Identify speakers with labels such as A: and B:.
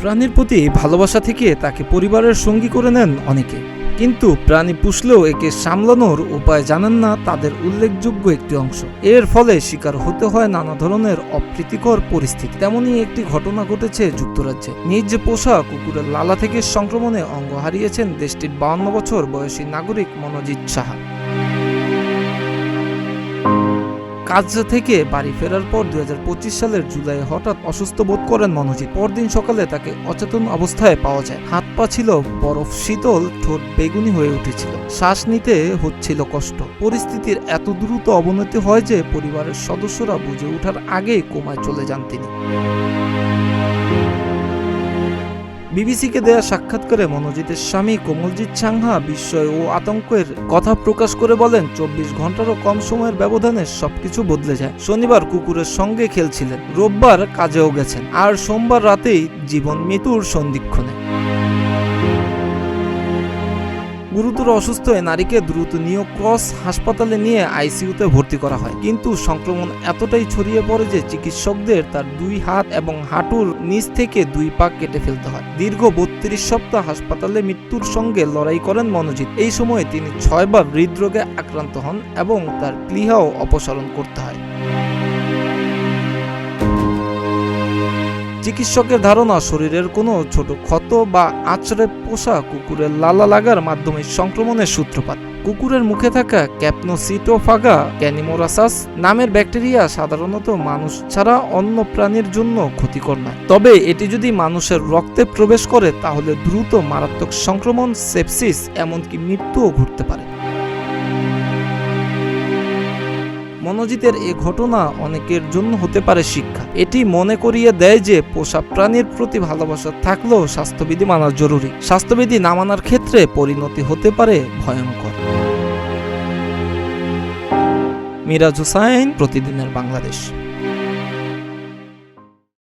A: প্রাণীর প্রতি ভালোবাসা থেকে তাকে পরিবারের সঙ্গী করে নেন অনেকে, কিন্তু প্রাণী পুষলেও একে সামলানোর উপায় জানেন না তাদের উল্লেখযোগ্য একটি অংশ। এর ফলে শিকার হতে হয় নানা ধরনের অপ্রীতিকর পরিস্থিতি। তেমনই একটি ঘটনা ঘটেছে যুক্তরাজ্যে। নিজ পোষা কুকুরের লালা থেকে সংক্রমণে অঙ্গ হারিয়েছেন দেশটির 52 বছর বয়সী নাগরিক মনোজিৎ সাহা। কাজ থেকে বাড়ি ফেরার পর 2025 সালের জুলাই হঠাৎ অসুস্থ বোধ করেন মনোজিৎ। পরদিন সকালে তাকে অচেতন অবস্থায় পাওয়া যায়। হাত পা ছিল বরফ শীতল, ঠোঁট বেগুনি হয়ে উঠেছিল, শ্বাস নিতে হচ্ছিল কষ্ট। পরিস্থিতির এত দ্রুত অবনতি হয় যে পরিবারের সদস্যরা বুঝে ওঠার আগেই কোমায় চলে যান তিনি। বিবিসিকে দেয়া সাক্ষাৎকারে মনোজিতের স্বামী কোমলজিৎ সাংহা বিস্ময় ও আতঙ্কের কথা প্রকাশ করে বলেন, 24 ঘন্টারও কম সময়ের ব্যবধানে সবকিছু বদলে যায়। শনিবার কুকুরের সঙ্গে খেলছিলেন, রোববার কাজেও গেছেন, আর সোমবার রাতেই জীবন মৃত্যুর সন্ধিক্ষণে। গুরুতর অসুস্থ এ নারীকে দ্রুত নিউ ক্রস হাসপাতালে নিয়ে আইসিইউতে ভর্তি করা হয়, কিন্তু সংক্রমণ এতটাই ছড়িয়ে পড়ে যে চিকিৎসকদের তার 2 হাত এবং হাঁটুর নিচ থেকে 2 পা কেটে ফেলতে হয়। দীর্ঘ 32 সপ্তাহ হাসপাতালে মৃত্যুর সঙ্গে লড়াই করেন মনোজিৎ। এই সময়ে তিনি 6 বার হৃদরোগে আক্রান্ত হন এবং তার প্লীহাও অপসারণ করতে হয়। চিকিৎসকের ধারণা, শরীরের কোনো ছোট ক্ষত বা আঁচড়ে পোষা কুকুরের লালা লাগার মাধ্যমে সংক্রমণের সূত্রপাত। কুকুরের মুখে থাকা ক্যাপনোসিটোফাগা ক্যানিমোরাসাস নামের ব্যাকটেরিয়া সাধারণত মানুষ ছাড়া অন্য প্রাণীর জন্য ক্ষতিকর নয়, তবে এটি যদি মানুষের রক্তে প্রবেশ করে তাহলে দ্রুত মারাত্মক সংক্রমণ, সেপসিস, এমনকি মৃত্যুও ঘটতে পারে। মনোজিতের এ ঘটনা অনেকের জন্য হতে পারে শিক্ষা। এটি মনে করিয়ে দেয় যে পোষা প্রাণীর প্রতি ভালোবাসা থাকলেও স্বাস্থ্যবিধি মানা জরুরি। স্বাস্থ্যবিধি না মানার ক্ষেত্রে পরিণতি হতে পারে ভয়ঙ্কর। মিরাজ হুসাইন, প্রতিদিনের বাংলাদেশ।